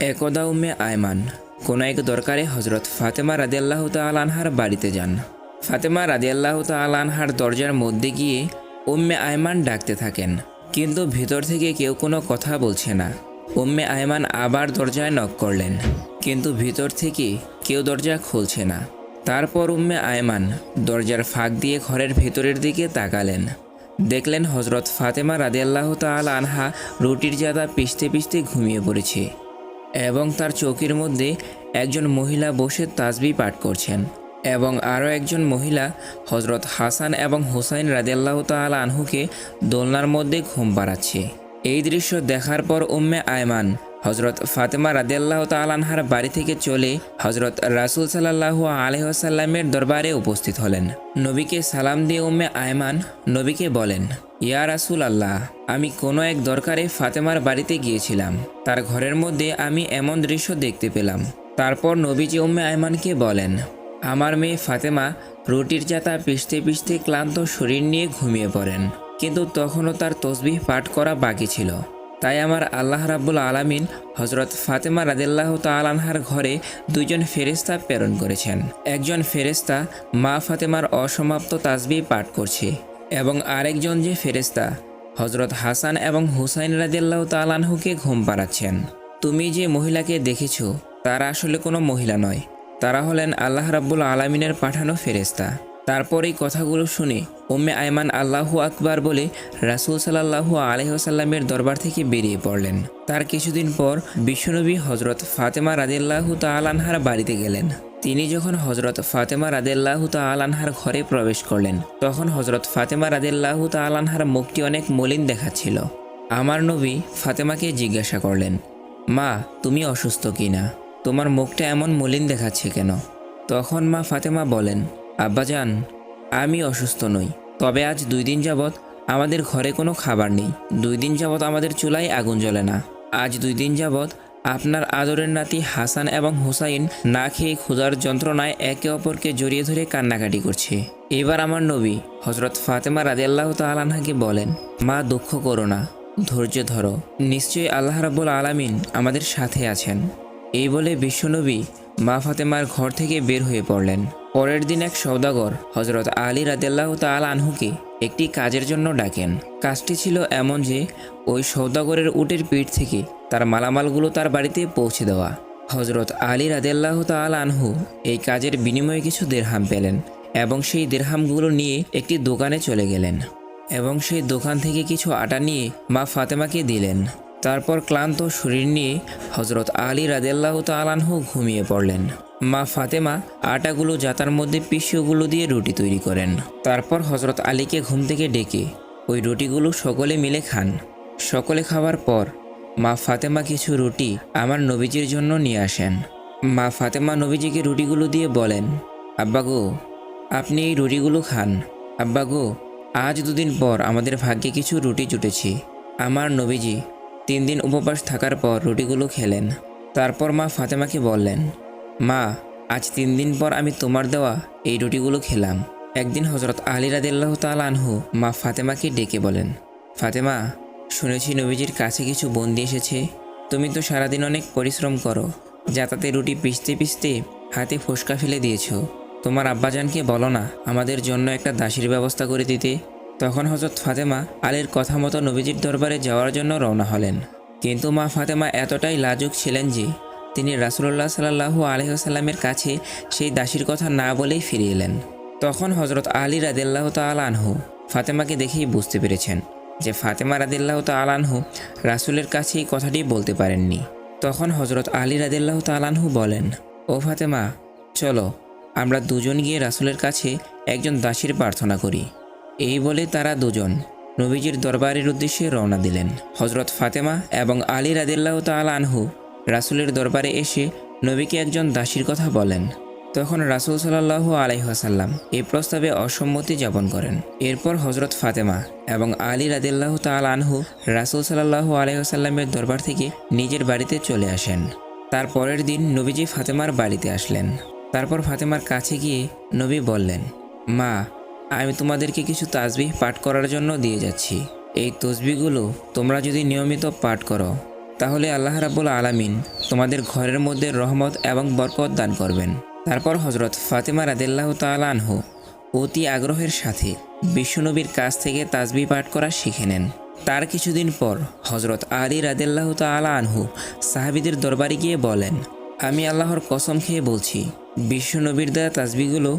একদা উম্মে আয়মান কোনো এক দরকারে হজরত ফাতেমা রাদিয়াল্লাহু তাআলা আনহার বাড়িতে যান। ফাতেমা রাদিয়াল্লাহু তাআলা আনহার দরজার মধ্যে গিয়ে উম্মে আয়মান ডাকতে থাকেন, কিন্তু ভিতর থেকে কেউ কোনো কথা বলছে না। উম্মে আয়মান আবার দরজায় নক করলেন, কিন্তু ভিতর থেকে কেউ দরজা খুলছে না। তারপর উম্মে আয়মান দরজার ফাঁক দিয়ে ঘরের ভেতরের দিকে তাকালেন। দেখলেন হজরত ফাতেমা রাদিয়াল্লাহু তাআলা আনহা রুটির জাদা পিষতে পিষতে ঘুমিয়ে পড়েছে এবং তার চৌকির মধ্যে একজন মহিলা বসে তাসবিহ পাঠ করছেন এবং আরও একজন মহিলা হজরত হাসান এবং হুসাইন রাদিয়াল্লাহু তাআলা আনহুকে দোলনার মধ্যে ঘুম পাড়াচ্ছে। এই দৃশ্য দেখার পর উম্মে আয়মান হজরত ফাতেমা রাদিয়াল্লাহু তাআলা আনহার বাড়ি থেকে চলে হজরত রাসূল সাল্লাল্লাহু আলাইহি ওয়াসাল্লামের দরবারে উপস্থিত হলেন। নবীকে সালাম দিয়ে উম্মে আয়মান নবীকে বলেন, ইয়া রাসূল আল্লাহ, আমি কোনো এক দরকারে ফাতেমার বাড়িতে গিয়েছিলাম। তার ঘরের মধ্যে আমি এমন দৃশ্য দেখতে পেলাম। তারপর নবীজি উম্মে আয়মানকে বলেন, আমার মেয়ে ফাতেমা রুটির জাতা পিষতে পিষতে ক্লান্ত শরীর নিয়ে ঘুমিয়ে পড়েন, কিন্তু তখনও তার তসবিহ পাঠ করা বাকি ছিল। তাই আমার আল্লাহ রাব্বুল আলামিন হজরত ফাতেমা রাদিয়াল্লাহু তাআলা আনহার ঘরে দুইজন ফেরেশতা প্রেরণ করেছেন। একজন ফেরেশতা মা ফাতেমার অসমাপ্ত তাসবিহ পাঠ করছে এবং আরেকজন যে ফেরেশতা হজরত হাসান এবং হুসাইন রাদিয়াল্লাহু তাআলা আনহুকে ঘুম পাড়াচ্ছেন। তুমি যে মহিলাকে দেখেছো তারা আসলে কোনো মহিলা নয়, তারা হলেন আল্লাহ রাব্বুল আলামিনের পাঠানো ফেরেশতা। তারপর এই কথাগুলো শুনে উম্মে আয়মান আল্লাহু আকবার বলে রাসূল সাল্লাল্লাহু আলাইহি ওয়াসাল্লামের দরবার থেকে বেরিয়ে পড়লেন। তার কিছুদিন পর বিশ্বনবী হজরত ফাতেমা রাদিয়াল্লাহু তাআলা আনহার বাড়িতে গেলেন। তিনি যখন হজরত ফাতেমা রাদিয়াল্লাহু তাআলা আনহার ঘরে প্রবেশ করলেন, তখন হজরত ফাতেমা রাদিয়াল্লাহু তাআলা আনহার মুখটি অনেক মলিন দেখাচ্ছিল। আমার নবী ফাতেমাকে জিজ্ঞাসা করলেন, মা, তুমি অসুস্থ কিনা? তোমার মুখটা এমন মলিন দেখাচ্ছে কেন? তখন মা ফাতেমা বলেন, আব্বাজান, আমি অসুস্থ নই, তবে আজ 2 দিন যাবৎ আমাদের ঘরে কোনো খাবার নেই। 2 দিন যাবৎ আমাদের চুলায় আগুন জ্বলে না। আজ 2 দিন যাবৎ আপনার আদরের নাতি হাসান এবং হুসাইন না খেয়ে ক্ষুধার যন্ত্রণায় একে অপরকে জড়িয়ে ধরে কান্নাকাটি করছে। এবার আমার নবী হজরত ফাতেমা রাদিয়াল্লাহু তাআলা আনহাকে বলেন, মা, দুঃখ করো না, ধৈর্য ধরো, নিশ্চয়ই আল্লাহ রাব্বুল আলামিন আমাদের সাথে আছেন। এই বলে বিশ্বনবী মা ফাতেমার ঘর থেকে বের হয়ে পড়লেন। পরের দিন এক সওদাগর হজরত আলী রাদিয়াল্লাহু তাআলা আনহুকে একটি কাজের জন্য ডাকেন। কাজটি ছিল এমন যে ওই সওদাগরের উটের পিঠ থেকে তার মালামালগুলো তার বাড়িতে পৌঁছে দেওয়া। হজরত আলী রাদিয়াল্লাহু তাআলা আনহু এই কাজের বিনিময়ে কিছু দিরহাম পেলেন এবং সেই দিরহামগুলো নিয়ে একটি দোকানে চলে গেলেন এবং সেই দোকান থেকে কিছু আটা নিয়ে মা ফাতেমাকে দিলেন। তারপর ক্লান্ত শরীর নিয়ে হজরত আলী রাদিয়াল্লাহু তাআলা আনহু ঘুমিয়ে পড়লেন। মা ফাতেমা আটাগুলো জাতার মধ্যে পিষিয়েগুলো দিয়ে রুটি তৈরি করেন। তারপর হজরত আলীকে ঘুম থেকে ডেকে ওই রুটিগুলো সকলে মিলে খান। সকলে খাওয়ার পর মা ফাতেমা কিছু রুটি আমার নবীজির জন্য নিয়ে আসেন। মা ফাতেমা নবীজিকে রুটিগুলো দিয়ে বলেন, আব্বা গো, আপনি এই রুটিগুলো খান। আব্বা গো, আজ 2 দিন পর আমাদের ভাগ্যে কিছু রুটি জুটেছে। আমার নবীজি 3 দিন উপবাস থাকার পর রুটিগুলো খেলেন। তারপর মা ফাতেমাকে বললেন, মা, আজ 3 দিন পর আমি তোমার দেওয়া এই রুটিগুলো খেলাম। একদিন হজরত আলী রাদিয়াল্লাহু তাআলা আনহু মা ফাতেমাকে ডেকে বলেন, ফাতেমা, শুনেছি নবীজির কাছে কিছু বন্দি এসেছে। তুমি তো সারাদিন অনেক পরিশ্রম করো, যাতাতে রুটি পিষতে পিষতে হাতে ফোসকা ফেলে দিয়েছো। তোমার আব্বাজানকে বলো না আমাদের জন্য একটা দাসীর ব্যবস্থা করে দিতে। তখন হজরত ফাতেমা আলীর কথা মতো নবীজির দরবারে যাওয়ার জন্য রওনা হলেন। কিন্তু মা ফাতেমা এতটাই লাজুক ছিলেন যে তিনি রাসূলুল্লাহ সাল্লাল্লাহু আলাইহি ওয়াসাল্লামের কাছে সেই দাসীর কথা না বলেই ফিরে এলেন। তখন হজরত আলী রাদিয়াল্লাহু তাআলা আনহু ফাতেমাকে দেখেই বুঝতে পেরেছেন যে ফাতেমা রাদিয়াল্লাহু তাআলা আনহু রাসূলের কাছে এই কথাটি বলতে পারেননি। তখন হজরত আলী রাদিয়াল্লাহু তাআলা আনহু বলেন, ও ফাতেমা, চলো আমরা দুজন গিয়ে রাসূলের কাছে একজন দাসীর প্রার্থনা করি। এই বলে তারা দুজন নবীজির দরবারের উদ্দেশ্যে রওনা দিলেন। হজরত ফাতেমা এবং আলী রাদিয়াল্লাহু তাআলা আনহু রাসূলের দরবারে এসে নবীকে একজন দাসীর কথা বলেন। তখন রাসূল সাল্লাল্লাহু আলাইহি ওয়াসাল্লাম এই প্রস্তাবে অসম্মতি জ্ঞাপন করেন। এরপর হজরত ফাতেমা এবং আলী রাদিয়াল্লাহু তাআলা আনহু রাসূল সাল্লাল্লাহু আলাইহি ওয়াসাল্লামের দরবার থেকে নিজের বাড়িতে চলে আসেন। তার পরের দিন নবীজি ফাতেমার বাড়িতে আসলেন। তারপর ফাতেমার কাছে গিয়ে নবী বললেন, মা, আমি তোমাদেরকে কিছু তাসবিহ পাঠ করার জন্য দিয়ে যাচ্ছি। এই তসবিহগুলো তোমরা যদি নিয়মিত পাঠ করো তাহলে আল্লাহ রাব্বুল আলামিন তোমাদের ঘরের মধ্যে রহমত এবং বরকত দান করবেন। তারপর হজরত ফাতেমা রাদিয়াল্লাহু তাআলা আনহু অতি আগ্রহের সাথে বিশ্বনবীর কাছ থেকে তাসবিহ পাঠ করা শিখে নেন। তার কিছুদিন পর হজরত আলী রাদিয়াল্লাহু তাআলা আনহু সাহাবীদের দরবারে গিয়ে বলেন, আমি আল্লাহর কসম খেয়ে বলছি, বিশ্বনবীর দেয়া তাসবিহগুলো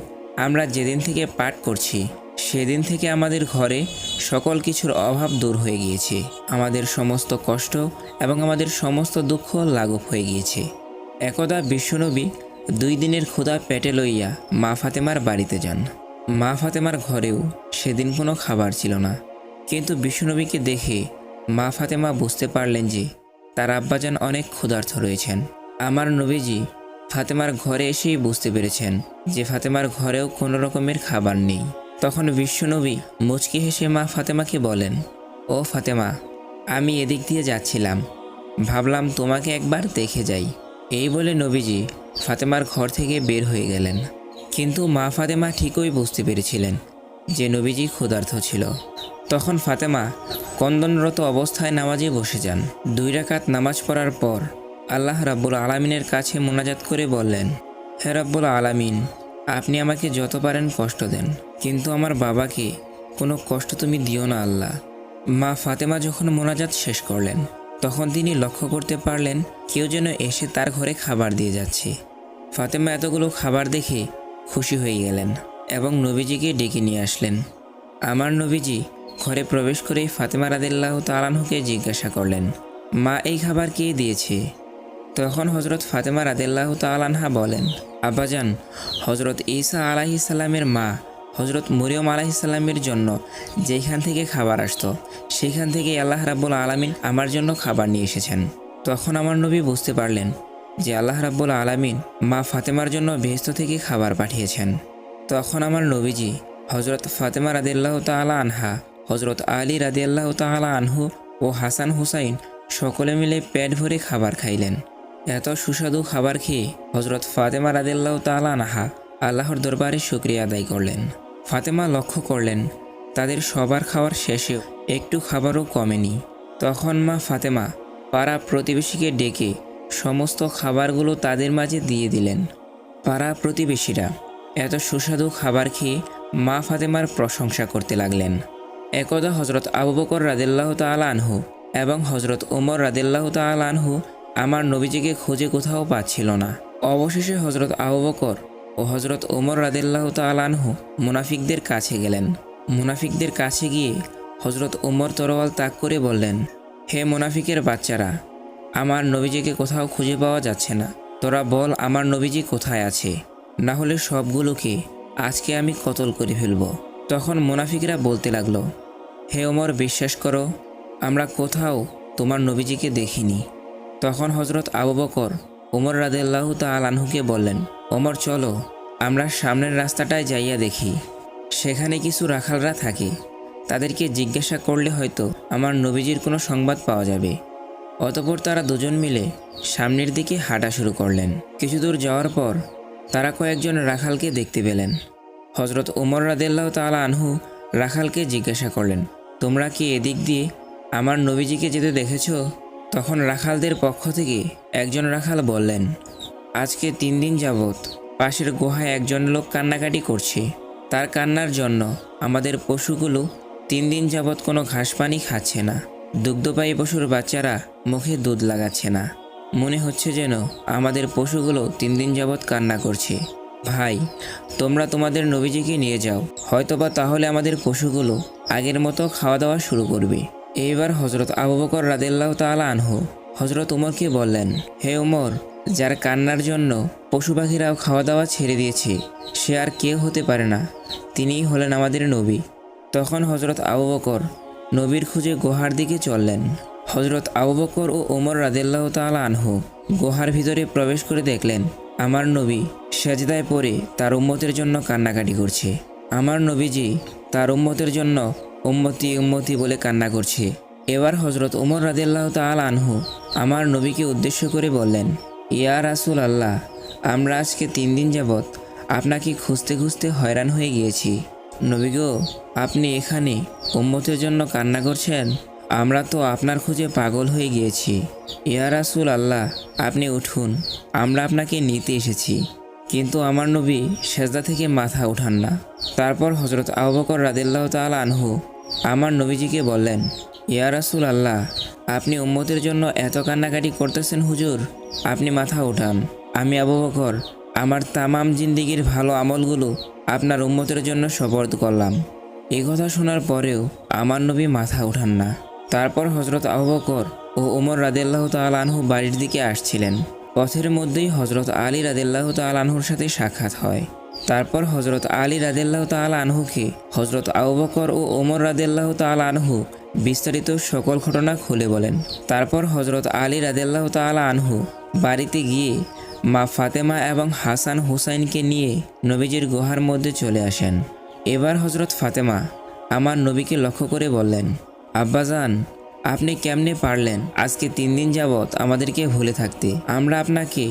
আমরা যেদিন থেকে পাঠ করছি সেদিন থেকে আমাদের ঘরে সকল কিছুর অভাব দূর হয়ে গিয়েছে, আমাদের সমস্ত কষ্ট এবং আমাদের সমস্ত দুঃখ লাঘব হয়ে গিয়েছে। একদা বিশ্বনবী 2 দিনের ক্ষুধা পেটে লইয়া মা ফাতেমার বাড়িতে যান। মা ফাতেমার ঘরেও সেদিন কোনো খাবার ছিল না, কিন্তু বিশ্বনবীকে দেখে মা ফাতেমা বুঝতে পারলেন যে তার আব্বাজান অনেক ক্ষুধার্ত রয়েছেন। আমার নবীজি ফাতেমার ঘরে এসেই বুঝতে পেরেছেন যে ফাতেমার ঘরেও কোনো রকমের খাবার নেই। তখন বিশ্বনবী মুচকি হেসে মা ফাতেমাকে বলেন, ও ফাতেমা, আমি এদিক দিয়ে যাচ্ছিলাম, ভাবলাম তোমাকে একবার দেখে যাই। এই বলে নবীজি ফাতেমার ঘর থেকে বের হয়ে গেলেন। কিন্তু মা ফাতেমা ঠিকই বুঝতে পেরেছিলেন যে নবীজি ক্ষুধার্ত ছিল। তখন ফাতেমা কন্দনরত অবস্থায় নামাজে বসে যান। 2 রাকাত নামাজ পড়ার পর আল্লাহ রাব্বুল আলামিনের কাছে মোনাজাত করে বললেন, হে রাব্বুল আলামিন, আপনি আমাকে যত পারেন কষ্ট দেন, কিন্তু আমার বাবাকে কোনো কষ্ট তুমি দিও না আল্লাহ। মা ফাতেমা যখন মোনাজাত শেষ করলেন তখন তিনি লক্ষ্য করতে পারলেন কেউ যেন এসে তার ঘরে খাবার দিয়ে যাচ্ছে। ফাতেমা এতগুলো খাবার দেখে খুশি হয়ে গেলেন এবং নবীজিকে ডেকে নিয়ে আসলেন। আমার নবীজি ঘরে প্রবেশ করেই ফাতেমা রাদিয়াল্লাহু তাআলা আনহুকে জিজ্ঞাসা করলেন, মা, এই খাবার কে দিয়েছে? তখন হজরত ফাতেমা রাদিয়াল্লাহু তাআলা আনহা বলেন, আব্বাজান, হজরত ঈসা আলাইহিস সালামের মা হজরত মরিয়ম আলাইহিস সালামের জন্য যেখান থেকে খাবার আসতো সেখান থেকে আল্লাহ রাব্বুল আলামিন আমার জন্য খাবার নিয়ে এসেছেন। তখন আমার নবী বুঝতে পারলেন যে আল্লাহ রাব্বুল আলামিন মা ফাতেমার জন্য বেহেশত থেকে খাবার পাঠিয়েছেন। তখন আমার নবীজি হজরত ফাতেমা রাদিয়াল্লাহু তাআলা আনহা, হজরত আলী রাদিয়াল্লাহু তাআলা আনহু ও হাসান হুসাইন সকলে মিলে পেট ভরে খাবার খাইলেন। এত সুস্বাদু খাবার খেয়ে হজরত ফাতেমা রাদিয়াল্লাহু তাআলা আনহা আল্লাহর দরবারে শুকরিয়া আদায় করলেন। ফাতেমা লক্ষ্য করলেন তাদের সবার খাওয়ার শেষেও একটু খাবারও কমেনি। তখন মা ফাতেমা পাড়া প্রতিবেশীকে ডেকে সমস্ত খাবারগুলো তাদের মাঝে দিয়ে দিলেন। পাড়া প্রতিবেশীরা এত সুস্বাদু খাবার খেয়ে মা ফাতেমার প্রশংসা করতে লাগলেন। একদা হজরত আবু বকর রাদিয়াল্লাহু তাআলা আনহু এবং হজরত ওমর রাদিয়াল্লাহু তাআলা আনহু আমার নবীজিকে খুঁজে কোথাও পাচ্ছিল না। অবশেষে হজরত আবু বকর ও হজরত ওমর রাদিয়াল্লাহু তাআলা আনহু মুনাফিকদের কাছে গেলেন। মুনাফিকদের কাছে গিয়ে হজরত ওমর তরোয়াল তাক করে বললেন, হে মুনাফিকের বাচ্চারা, আমার নবীজিকে কোথাও খুঁজে পাওয়া যাচ্ছে না, তোরা বল আমার নবীজি কোথায় আছে, না হলে সবগুলোকে আজকে আমি কতল করে ফেলব। তখন মুনাফিকরা বলতে লাগলো, হে ওমর, বিশ্বাস করো, আমরা কোথাও তোমার নবীজিকে দেখিনি। তখন হজরত আবু বকর ওমর রাদিয়াল্লাহু তাআলা আনহুকে বললেন, ওমর, চলো আমরা সামনের রাস্তাটায় যাইয়া দেখি, সেখানে কিছু রাখালরা থাকে, তাদেরকে জিজ্ঞাসা করলে হয়তো আমার নবীজির কোনো সংবাদ পাওয়া যাবে। অতঃপর তারা দুজন মিলে সামনের দিকে হাঁটা শুরু করলেন। কিছু দূর যাওয়ার পর তারা কয়েকজন রাখালকে দেখতে পেলেন। হজরত ওমর রাদিয়াল্লাহু তাআলা আনহু রাখালকে জিজ্ঞাসা করলেন, তোমরা কি এদিক দিয়ে আমার নবীজিকে যেতে দেখেছ? তখন রাখালদের পক্ষ থেকে একজন রাখাল বললেন, আজকে 3 দিন যাবৎ পাশের গুহায় একজন লোক কান্নাকাটি করছে। তার কান্নার জন্য আমাদের পশুগুলো 3 দিন যাবৎ কোনো ঘাস পানি খাচ্ছে না। দুগ্ধপায়ী পশুর বাচ্চারা মুখে দুধ লাগাচ্ছে না। মনে হচ্ছে যেন আমাদের পশুগুলো 3 দিন যাবৎ কান্না করছে। ভাই, তোমরা তোমাদের নবীজিকে নিয়ে যাও, হয়তোবা তাহলে আমাদের পশুগুলো আগের মতো খাওয়া দাওয়া শুরু করবে। এইবার হজরত আবু বকর রাদিয়াল্লাহু তাআলা আনহু হজরত ওমরকে বললেন, হে ওমর, যার কান্নার জন্য পশু পাখিরাও খাওয়া দাওয়া ছেড়ে দিয়েছে সে আর কেউ হতে পারে না, তিনিই হলেন আমাদের নবী। তখন হজরত আবু বকর নবীর খুঁজে গুহার দিকে চললেন। হজরত আবু বকর ও ওমর রাদিয়াল্লাহু তাআলা আনহু গুহার ভিতরে প্রবেশ করে দেখলেন আমার নবী সেজদায় পড়ে তার উম্মতের জন্য কান্নাকাটি করছে। আমার নবীজি তার উম্মতের জন্য উম্মতি উম্মতি বলে কান্না করছে। এবার হজরত ওমর রাদিয়াল্লাহু তাআলা আনহু আমার নবীকে উদ্দেশ্য করে বললেন, ইয়া রাসূল আল্লাহ, আমরা আজকে 3 দিন যাবৎ আপনাকে খুঁজতে খুঁজতে হয়রান হয়ে গিয়েছি। নবী গো, আপনি এখানে উম্মতের জন্য কান্না করছেন, আমরা তো আপনার খুঁজে পাগল হয়ে গিয়েছি। ইয়া রাসূল আল্লাহ, আপনি উঠুন, আমরা আপনাকে নিতে এসেছি। কিন্তু আমার নবী সেজদা থেকে মাথা উঠান না। তারপর হযরত আবু বকর রাদিয়াল্লাহু তাআলা আনহু আমার নবীজিকে বললেন, ইয়া রাসূল আল্লাহ, আপনি উম্মতের জন্য এত কান্নাকাটি করতেছেন হুজুর, আপনি মাথা উঠান। আমি আবু বকর আমার তামাম জিন্দিগির ভালো আমলগুলো আপনার উম্মতের জন্য সুপর্দ করলাম। এই কথা শোনার পরেও আমার নবী মাথা উঠান না। তারপর হযরত আবু বকর ও ওমর রাদিয়াল্লাহু তাআলা আনহু বাড়ির দিকে আসছিলেন। পথের মধ্যেই হযরত আলী রাদিয়াল্লাহু তাআলা আনহুর সাথে সাক্ষাৎ হয়। তারপর হযরত আলী রাদিয়াল্লাহু তাআলা আনহুকে হযরত আবু বকর ও ওমর রাদিয়াল্লাহু তাআলা আনহু বিস্তারিত সকল ঘটনা খুলে বলেন। তারপর হযরত আলী রাদিয়াল্লাহু তাআলা আনহু বাড়িতে গিয়ে মা ফাতেমা এবং হাসান হুসাইনকে নিয়ে নবীজির গুহার মধ্যে চলে আসেন। এবার হযরত ফাতেমা আমার নবীকে লক্ষ্য করে বললেন, আব্বাজান, আপনি কেমনে পারলেন আজকে 3 দিন যাবৎ আমাদেরকে ভুলে থাকতে? আমরা আপনাকে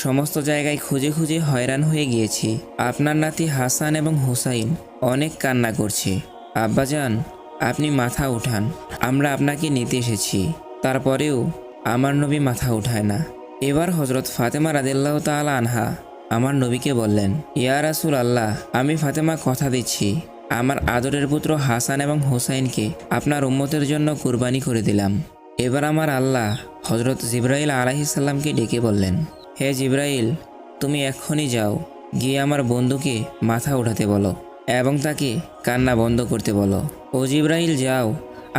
সমস্ত জায়গায় খুঁজে খুঁজে হয়রান হয়ে গিয়েছি। আপনার নাতি হাসান এবং হুসাইন অনেক কান্না করছে। আব্বাজান, আপনি মাথা উঠান, আমরা আপনাকে নিতে এসেছি। তারপরেও আমার নবী মাথা উঠায় না। এবার হযরত ফাতেমা রাদিয়াল্লাহু তাআলা আনহা আমার নবীকে বললেন, ইয়া রাসূল আল্লাহ, আমি ফাতেমা কথা দিচ্ছি, আমার আদরের পুত্র হাসান এবং হুসাইনকে আপনার উম্মতের জন্য কুরবানি করে দিলাম। এবার আমার আল্লাহ হযরত জিবরাইল আলাইহিস সালামকে ডেকে বললেন, হে জিবরাইল, তুমি এক্ষুনি যাও, গিয়ে আমার বন্ধুকে মাথা উঠাতে বলো এবং তাকে কান্না বন্ধ করতে বলো। ও জিবরাইল, যাও,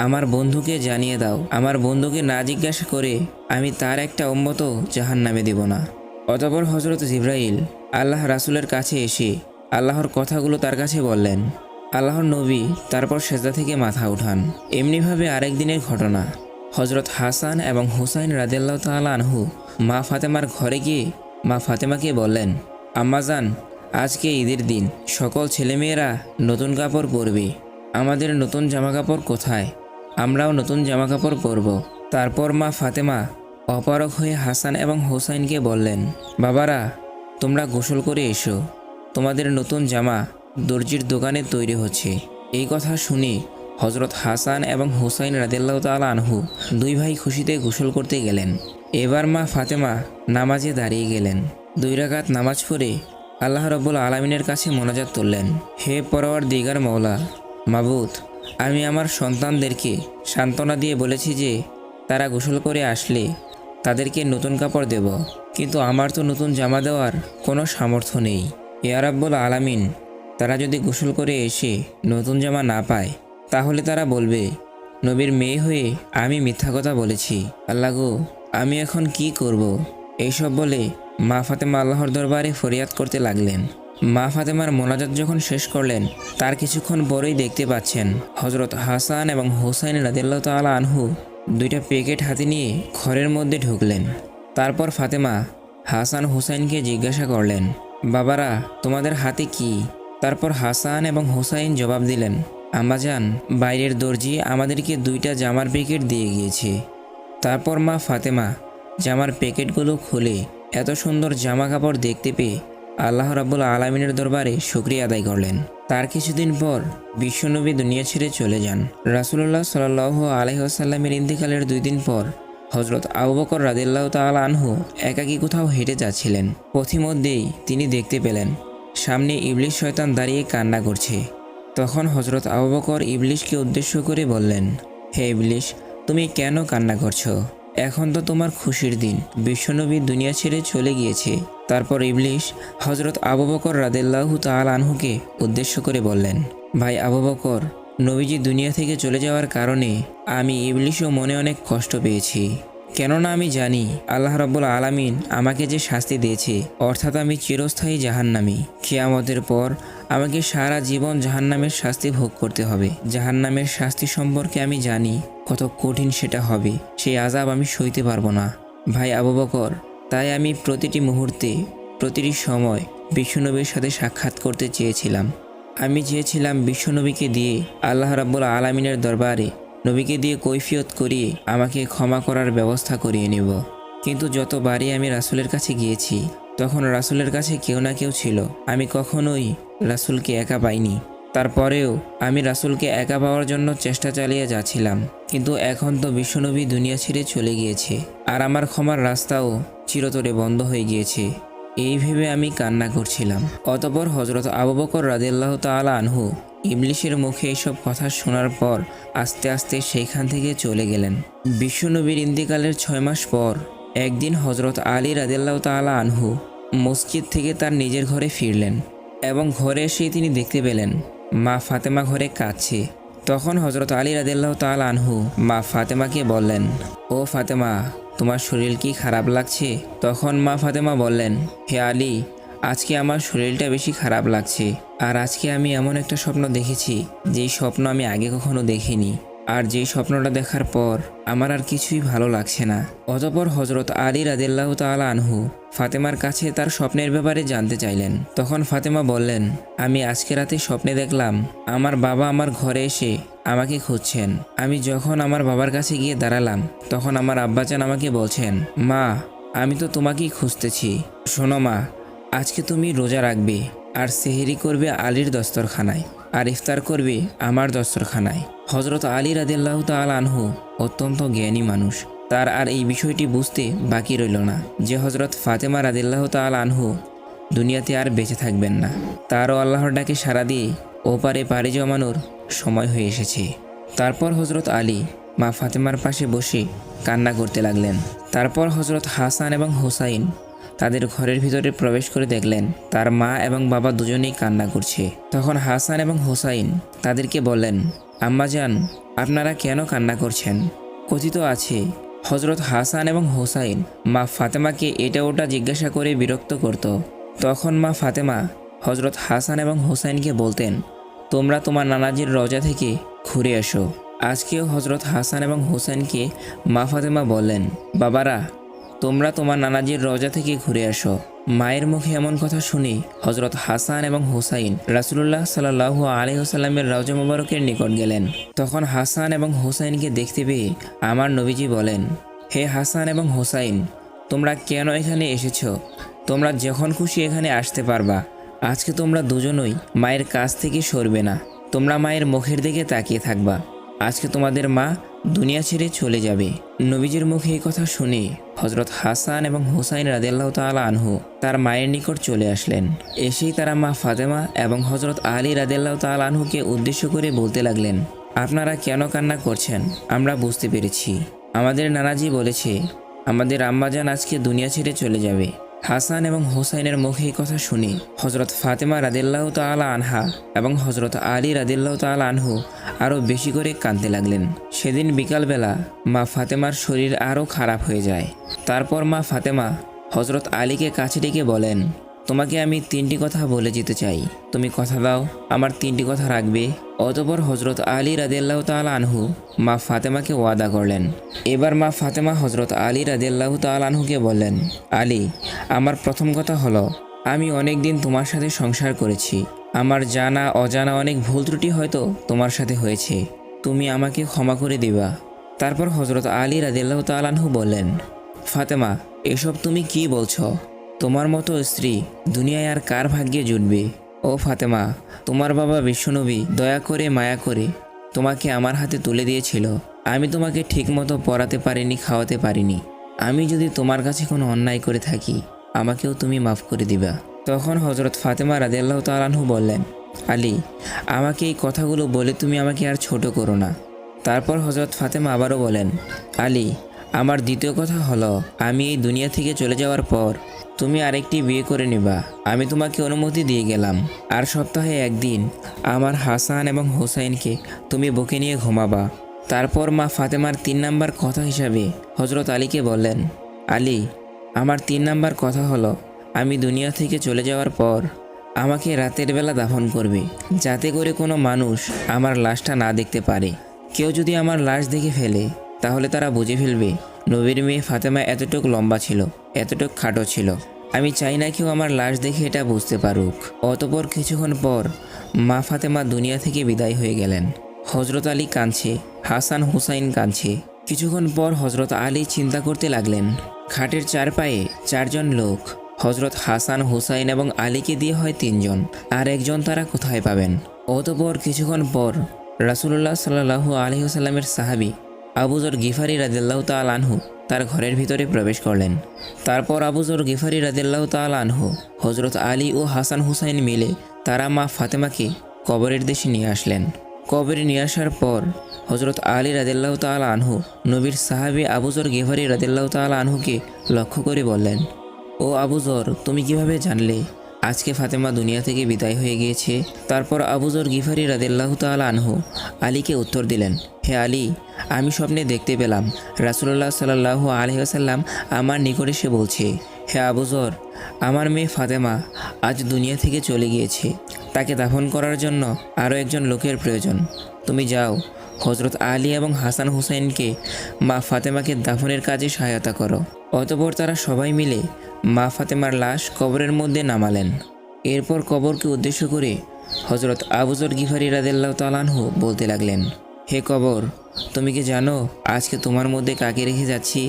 আমার বন্ধুকে জানিয়ে দাও, আমার বন্ধুকে না জিজ্ঞাসা করে আমি তার একটা উম্মতও জাহান্নামে দেব না। অতঃপর হযরত জিবরাইল আল্লাহ রাসূলের কাছে এসে আল্লাহর কথাগুলো তার কাছে বললেন। আল্লাহর নবী তারপর সেজদা থেকে মাথা উঠান। এমনিভাবে আরেক দিনের ঘটনা, হযরত হাসান এবং হুসাইন রাদিয়াল্লাহু তাআলা আনহু মা ফাতেমার ঘরে গিয়ে মা ফাতেমাকে বললেন, আম্মাজান, আজকে ঈদের দিন, সকল ছেলেমেয়েরা নতুন কাপড় পরবে। আমাদের নতুন জামাকাপড় কোথায়? আমরাও নতুন জামাকাপড় পরব। তারপর মা ফাতেমা অপারগ হয়ে হাসান এবং হুসাইনকে বললেন, বাবারা, তোমরা গোসল করে এসো, তোমাদের নতুন জামা দর্জির দোকানে তৈরি হচ্ছে। এই কথা শুনে হযরত হাসান এবং হুসাইন রাদিয়াল্লাহু তাআলা আনহু দুই ভাই খুশিতে গোসল করতে গেলেন। এবার মা ফাতেমা নামাজে দাঁড়িয়ে গেলেন। 2 রাকাত নামাজ পড়ে আল্লাহ রাব্বুল আলামিনের কাছে মোনাজাত তুললেন, হে পরওয়ারদিগার মওলা, মাবুদ, আমি আমার সন্তানদেরকে সান্ত্বনা দিয়ে বলেছি যে তারা গোসল করে আসলে তাদেরকে নতুন কাপড় দেব, কিন্তু আমার তো নতুন জামা দেওয়ার কোনো সামর্থ্য নেই। ইয়া রাব্বুল আলামিন, তারা যদি গোসল করে এসে নতুন জামা না পায় তাহলে তারা বলবে নবীর মেয়ে হয়ে আমি মিথ্যা কথা বলেছি। আল্লাহ গো, আমি এখন কি করব? এইসব বলে মা ফাতেমা আল্লাহর দরবারে ফরিয়াদ করতে লাগলেন। মা ফাতেমার মোনাজাত যখন শেষ করলেন তার কিছুক্ষণ পরেই দেখতে পাচ্ছেন হযরত হাসান এবং হুসাইন রাদিয়াল্লাহু তাআলা আনহু 2টা প্যাকেট হাতে নিয়ে ঘরের মধ্যে ঢুকলেন। তারপর ফাতেমা হাসান হুসাইনকে জিজ্ঞাসা করলেন, বাবারা, তোমাদের হাতে কি? তারপর হাসান এবং হুসাইন জবাব দিলেন, আম্মাজান, বাইরের দর্জি আমাদেরকে 2টা জামার প্যাকেট দিয়ে গিয়েছে। তারপর মা ফাতেমা জামার প্যাকেটগুলো খুলে এত সুন্দর জামা কাপড় দেখতে পেয়ে আল্লাহ রাব্বুল আলামিনের দরবারে শুকরিয়া আদায় করলেন। তার কিছুদিন পর বিশ্বনবী দুনিয়া ছেড়ে চলে যান। রাসূলুল্লাহ সাল্লাল্লাহু আলাইহি ওয়াসাল্লামের ইন্তিকালের 2 দিন পর হযরত আবু বকর রাদিয়াল্লাহু তাআলা আনহু একাকী কোথাও হেঁটে যাচ্ছিলেন। পথিমধ্যেই তিনি দেখতে পেলেন সামনে ইবলিস শয়তান দাঁড়িয়ে কান্না করছে। তখন হযরত আবু বকর ইবলিসকে উদ্দেশ্য করে বললেন, হে ইবলিস, তুমি কেন কান্না করছো? এখন তো তোমার খুশির দিন, বিশ্বনবী দুনিয়া ছেড়ে চলে গিয়েছে। তারপর ইবলিস হযরত আবু বকর রাদিয়াল্লাহু তাআলা আনহুকে উদ্দেশ্য করে বললেন, ভাই আবু বকর, নবীজি দুনিয়া থেকে চলে যাওয়ার কারণে আমি ইবলিসও মনে অনেক কষ্ট পেয়েছি। কেননা আমি জানি আল্লাহ রাব্বুল আলামিন আমাকে যে শাস্তি দিয়েছে, অর্থাৎ আমি চিরস্থায়ী জাহান্নামী। কিয়ামতের পর আমাকে সারা জীবন জাহান্নামের শাস্তি ভোগ করতে হবে। জাহান্নামের শাস্তি সম্পর্কে আমি জানি কত কঠিন সেটা হবে। সেই আযাব আমি সইতে পারবো না। ভাই আবু বকর, তাই আমি প্রতিটি মুহূর্তে, প্রতিটি সময় বিশ্বনবীর সাথে সাক্ষাৎ করতে চেয়েছিলাম। আমি চেয়েছিলাম বিশ্বনবীকে দিয়ে আল্লাহ রাব্বুল আলামিনের দরবারে নবীকে দিয়ে কৈফিয়ত করিয়ে আমাকে ক্ষমা করার ব্যবস্থা করিয়ে নেব। কিন্তু যতবারই আমি রাসূলের কাছে গিয়েছি তখন রাসূলের কাছে কেউ না কেউ ছিল। আমি কখনোই রাসূলকে একা পাইনি। তারপরেও আমি রাসূলকে একা পাওয়ার জন্য চেষ্টা চালিয়ে যাচ্ছিলাম, কিন্তু এখন তো বিশ্বনবী দুনিয়া ছেড়ে চলে গিয়েছে, আর আমার ক্ষমার রাস্তাও চিরতরে বন্ধ হয়ে গিয়েছে। এই ভেবে আমি কান্না করছিলাম। অতঃপর হজরত আবু বকর রাদিয়াল্লাহু তাআলা আনহু ইবলিশের মুখে এসব কথা শোনার পর আস্তে আস্তে সেইখান থেকে চলে গেলেন। বিশ্বনবীর ইন্তিকালের 6 মাস পর একদিন হজরত আলী রাদিয়াল্লাহু তাআলা আনহু মসজিদ থেকে তার নিজের ঘরে ফিরলেন এবং ঘরে এসেই তিনি দেখতে পেলেন মা ফাতেমা ঘরে কাঁদছে। তখন হজরত আলী রাদিয়াল্লাহু তাআলা আনহু মা ফাতেমাকে বললেন, ও ফাতেমা, তোমার শরীর কি খারাপ লাগছে? তখন মা ফাতেমা বললেন, হে আলী, আজকে আমার শরীরটা বেশি খারাপ লাগছে। আর আজকে আমি এমন একটা স্বপ্ন দেখেছি যেই স্বপ্ন আমি আগে কখনো দেখিনি। আর যেই স্বপ্নটা দেখার পর আমার আর কিছুই ভালো লাগছে না। অতঃপর হজরত আলী রাদিয়াল্লাহু তাআলা আনহু ফাতেমার কাছে তার স্বপ্নের ব্যাপারে জানতে চাইলেন। তখন ফাতেমা বললেন, আমি আজকে রাতে স্বপ্নে দেখলাম আমার বাবা আমার ঘরে এসে আমাকে খুঁজছেন। আমি যখন আমার বাবার কাছে গিয়ে দাঁড়ালাম তখন আমার আব্বাজান আমাকে বলছেন, মা, আমি তো তোমাকেই খুঁজতেছি। শোনো মা, আজকে তুমি রোজা রাখবে আর সেহরি করবে আলীর দস্তরখানায় আর ইফতার করবে আমার দস্তরখানায়। হজরত আলী রাদিয়াল্লাহু তাআলা আনহু অত্যন্ত জ্ঞানী মানুষ। তার আর এই বিষয়টি বুঝতে বাকি রইল না যে হজরত ফাতেমা রাদিয়াল্লাহু তাআলা আনহু দুনিয়াতে আর বেঁচে থাকবেন না। তারও আল্লাহর ডাকে সাড়া দিয়ে ওপারে পাড়ি জমানোর সময় হয়ে এসেছে। তারপর হজরত আলী মা ফাতেমার পাশে বসে কান্না করতে লাগলেন। তারপর হজরত হাসান এবং হুসাইন তাদের ঘরের ভিতরে প্রবেশ করে দেখলেন তার মা এবং বাবা দুজনেই কান্না করছে। তখন হাসান এবং হুসাইন তাদেরকে বললেন, আম্মাজান, আপনারা কেন কান্না করছেন? কথিত আছে হজরত হাসান এবং হুসাইন মা ফাতেমাকে এটা ওটা জিজ্ঞাসা করে বিরক্ত করত। তখন মা ফাতেমা হজরত হাসান এবং হুসাইনকে বলতেন, তোমরা তোমার নানাজির রওজা থেকে ঘুরে এসো। আজকেও হজরত হাসান এবং হুসাইনকে মা ফাতেমা বললেন, বাবারা, তোমরা তোমার নানাজির রওজা থেকে ঘুরে আসো। মায়ের মুখে এমন কথা শুনে হজরত হাসান এবং হুসাইন রাসূলুল্লাহ সাল্লাল্লাহু আলাইহি ওয়াসাল্লামের রওজা মুবারকের নিকট গেলেন। তখন হাসান এবং হুসাইনকে দেখতে পেয়ে আমার নবীজি বলেন, হে হাসান এবং হুসাইন, তোমরা কেন এখানে এসেছো? তোমরা যখন খুশি এখানে আসতে পারবা। আজকে তোমরা দুজনই মায়ের কাছ থেকে সরবে না। তোমরা মায়ের মুখের দিকে তাকিয়ে থাকবা। আজকে তোমাদের মা দুনিয়া ছেড়ে চলে যাবে। নবীজির মুখে এই কথা শুনে হজরত হাসান এবং হুসাইন রাদিয়াল্লাহু তাআলা আনহু তার মায়ের নিকট চলে আসলেন। এসেই তারা মা ফাতেমা এবং হজরত আলী রাদিয়াল্লাহু তাআলা আনহুকে উদ্দেশ্য করে বলতে লাগলেন, আপনারা কেন কান্না করছেন আমরা বুঝতে পেরেছি। আমাদের নানাজি বলেছে আমাদের আম্মাজান আজকে দুনিয়া ছেড়ে চলে যাবে। হাসান এবং হুসাইনের মুখে এই কথা শুনে হজরত ফাতেমা রাদিয়াল্লাহু তাআলা আনহা এবং হজরত আলী রাদিয়াল্লাহু তাআলা আনহু আরও বেশি করে কাঁদতে লাগলেন। সেদিন বিকালবেলা মা ফাতেমার শরীর আরও খারাপ হয়ে যায়। তারপর মা ফাতেমা হজরত আলীকে কাছে ডেকে বলেন, তোমাকে আমি 3টি কথা বলে যেতে চাই, তুমি কথা দাও আমার 3টি কথা রাখবে। অতঃপর হজরত আলী রাদিয়াল্লাহু তাআলা আনহু মা ফাতেমাকে ওয়াদা করলেন। এবার মা ফাতেমা হজরত আলী রাদিয়াল্লাহু তাআলা আনহুকে বললেন, আলী, আমার প্রথম কথা হলো, আমি অনেক দিন তোমার সাথে সংসার করেছি। আমার জানা অজানা অনেক ভুল ত্রুটি হয়তো তোমার সাথে হয়েছে, তুমি আমাকে ক্ষমা করে দিবা। তারপর হজরত আলী রাদিয়াল্লাহু তাআলা আনহু বললেন, ফাতেমা, এসব তুমি কি বলছো? তোমার মতো স্ত্রী দুনিয়ায় আর কার ভাগ্যে জুটবে? ও ফাতেমা, তোমার বাবা বিশ্বনবী দয়া করে মায়া করে তোমাকে আমার হাতে তুলে দিয়েছিল। আমি তোমাকে ঠিকমতো পড়াতে পারিনি, খাওয়াতে পারিনি। আমি যদি তোমার কাছে কোনো অন্যায় করে থাকি আমাকেও তুমি মাফ করে দিবা। তখন হজরত ফাতেমা রাদিয়াল্লাহু তাআলা আনহু বললেন, আলী, আমাকে এই কথাগুলো বলে তুমি আমাকে আর ছোট করো না। তারপর হজরত ফাতেমা আবারও বলেন, আলী, আমার দ্বিতীয় কথা হলো, আমি এই দুনিয়া থেকে চলে যাওয়ার পর তুমি আরেকটি বিয়ে করে নিবা। আমি তোমাকে অনুমতি দিয়ে গেলাম। আর সপ্তাহে একদিন আমার হাসান এবং হুসাইনকে তুমি বুকে নিয়ে ঘুমাবা। তারপর মা ফাতেমার 3 নাম্বার কথা হিসাবে হজরত আলীকে বললেন, আলী, আমার 3 নাম্বার কথা হলো, আমি দুনিয়া থেকে চলে যাওয়ার পর আমাকে রাতের বেলা দাফন করবে, যাতে করে কোনো মানুষ আমার লাশটা না দেখতে পারে। কেউ যদি আমার লাশ দেখে ফেলে তাহলে তারা বুঝে ফেলবে নবীর মেয়ে ফাতেমা এতটুক লম্বা ছিল, এতটুক খাটো ছিল। আমি চাই না কেউ আমার লাশ দেখে এটা বুঝতে পারুক। অতঃপর কিছুক্ষণ পর মা ফাতেমা দুনিয়া থেকে বিদায় হয়ে গেলেন। হজরত আলী কাঁদছে, হাসান হুসাইন কাঁদছে। কিছুক্ষণ পর হজরত আলী চিন্তা করতে লাগলেন, খাটের 4 পায়ে 4 জন লোক, হজরত হাসান হুসাইন এবং আলীকে দিয়ে হয় 3 জন, আর একজন তারা কোথায় পাবেন? অতঃপর কিছুক্ষণ পর রাসূলুল্লাহ সাল্লাল্লাহু আলাইহি ওয়াসাল্লামের সাহাবী আবু যর গিফারি রাদিয়াল্লাহু তাআলা আনহু তার ঘরের ভিতরে প্রবেশ করলেন। তারপর আবু যর গিফারি রাদিয়াল্লাহু তাআলা আনহু হজরত আলী ও হাসান হুসাইন মিলে তারা মা ফাতেমাকে কবরের দেশে নিয়ে আসলেন। কবরে নিয়ে আসার পর হজরত আলী রাদিয়াল্লাহু তাআলা আনহু নবীর সাহাবী আবু যর গিফারি রাদিয়াল্লাহু তাআলা আনহুকে লক্ষ্য করে বললেন, ও আবু যর, তুমি কিভাবে জানলে আজকে ফাতেমা দুনিয়া থেকে বিদায় হয়ে গিয়েছে? তারপর আবু যর গিফারি রাদিয়াল্লাহু তাআলা আনহু আলীকে উত্তর দিলেন, হে আলী, আমি স্বপ্নে দেখতে পেলাম রাসূলুল্লাহ সাল্লাল্লাহু আলাইহি ওয়াসাল্লাম আমার নিকট এসে বলছে, হে আবু যর, আমার মেয়ে ফাতেমা আজ দুনিয়া থেকে চলে গিয়েছে। তাকে দাফন করার জন্য আরও একজন লোকের প্রয়োজন। তুমি যাও, হজরত আলী এবং হাসান হুসাইনকে মা ফাতেমাকে দাফনের কাজে সহায়তা করো। অতঃপর তারা সবাই মিলে মা ফাতেমার লাশ কবরের মধ্যে নামালেন। এরপর কবরকে উদ্দেশ্য করে হজরত আবু যর গিফারি রাদিয়াল্লাহু তাআলা আনহু বলতে লাগলেন, হে কবর, তুমি কি জানো আজকে তোমার মধ্যে কাকে রেখে যাচ্ছি?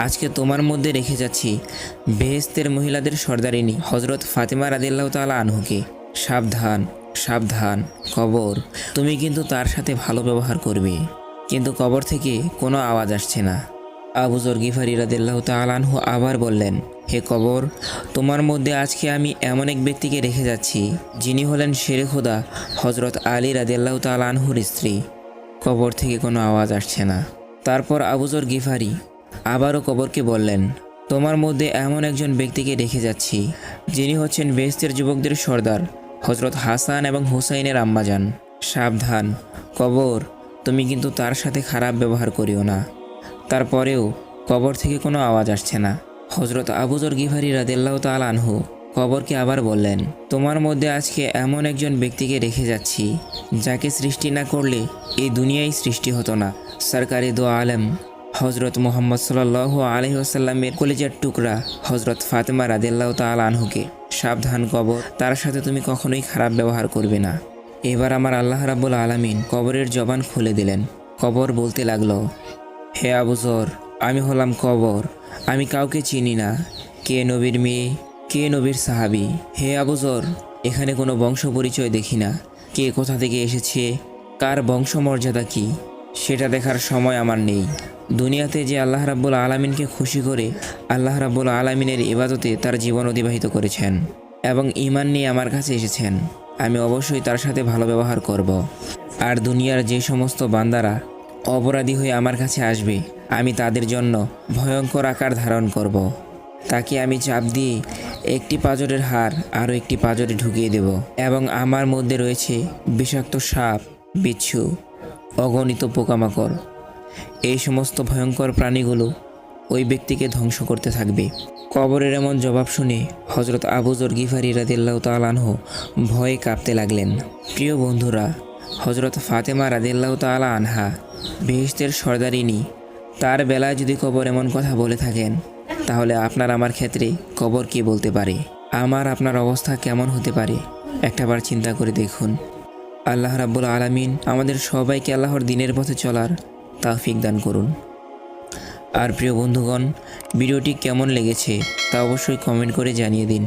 আজকে তোমার মধ্যে রেখে যাচ্ছি বেহেশতের মহিলাদের সর্দারিনী হজরত ফাতেমা রাদিয়াল্লাহু তাআলা আনহুকে। সাবধান, সাবধান কবর, তুমি কিন্তু তার সাথে ভালো ব্যবহার করবে। কিন্তু কবর থেকে কোনো আওয়াজ আসছে না। আবু যর গিফারি রাদিয়াল্লাহু তাআলা আনহু আবার বললেন, হে কবর, তোমার মধ্যে আজকে আমি এমন এক ব্যক্তিকে রেখে যাচ্ছি যিনি হলেন শেরে খোদা হজরত আলী রাদিয়াল্লাহু তাআলা আনহুর স্ত্রী। কবর থেকে কোনো আওয়াজ আসছে না। তারপর আবু যর গিফারি আবারও কবরকে বললেন, তোমার মধ্যে এমন একজন ব্যক্তিকে রেখে যাচ্ছি যিনি হচ্ছেন বেহেশতের যুবকদের সর্দার হজরত হাসান এবং হুসাইনের আম্মাজান। সাবধান কবর, তুমি কিন্তু তার সাথে খারাপ ব্যবহার করিও না। তারপরেও কবর থেকে কোনো আওয়াজ আসছে না। হজরত আবু যর গিফারি রাদিয়াল্লাহু তাআলা আনহু কবরকে আবার বললেন, তোমার মধ্যে আজকে এমন একজন ব্যক্তিকে রেখে যাচ্ছি যাকে সৃষ্টি না করলে এই দুনিয়ায় সৃষ্টি হতো না। সরকারি দো আলম হজরত মুহাম্মদ সাল্লাল্লাহু আলাইহি ওয়াসাল্লামের কলিজার টুকরা হজরত ফাতেমা রাদিয়াল্লাহু তাআলা আনহুকে। সাবধান কবর, তার সাথে তুমি কখনোই খারাপ ব্যবহার করবে না। এবার আমার আল্লাহ রাব্বুল আলামিন কবরের জবান খুলে দিলেন। কবর বলতে লাগলো, হে আবু যর, আমি হলাম কবর, আমি কাউকে চিনি না। কে নবীর মেয়ে, কে নবীর সাহাবী। হে আবু যর, এখানে কোনো বংশ পরিচয় দেখি না। কে কোথা থেকে এসেছে, কার বংশমর্যাদা কি, সেটা দেখার সময় আমার নেই। দুনিয়াতে যে আল্লাহ রাব্বুল আলামিনকে খুশি করে আল্লাহ রাব্বুল আলামিনের ইবাদতে তার জীবন অতিবাহিত করেছেন এবং ঈমান নিয়ে আমার কাছে এসেছেন, আমি অবশ্যই তার সাথে ভালো ব্যবহার করব। আর দুনিয়ার যে সমস্ত বান্দারা অপরাধী হয়ে আমার কাছে আসবে, আমি তাদের জন্য ভয়ঙ্কর আকার ধারণ করব। তাকে আমি চাপ দিয়ে একটি পাঁজরের হাড় আরও একটি পাঁজরে ঢুকিয়ে দেব এবং আমার মধ্যে রয়েছে বিষাক্ত সাপ, বিচ্ছু, অগণিত পোকামাকড়। এই সমস্ত ভয়ঙ্কর প্রাণীগুলো ওই ব্যক্তিকে ধ্বংস করতে থাকবে। কবরের এমন জবাব শুনে হজরত আবু যর গিফারি রাদিয়াল্লাহু তাআলা আনহু ভয়ে কাঁপতে লাগলেন। প্রিয় বন্ধুরা, হজরত ফাতেমা রাদিয়াল্লাহু তাআলা আনহা বেহেশতের সর্দারিনী, তার বেলায় যদি কবর এমন কথা বলে থাকেন, তাহলে আপনার আমার ক্ষেত্রে কবর কি বলতে পারে? আমার আপনার অবস্থা কেমন হতে পারে একটাবার চিন্তা করে দেখুন। আল্লাহ রাব্বুল আলামিন আমাদের সবাইকে আল্লাহর দ্বীনের পথে চলার তৌফিক দান করুন। আর প্রিয় বন্ধুগণ, ভিডিওটি কেমন লেগেছে তা অবশ্যই কমেন্ট করে জানিয়ে দিন।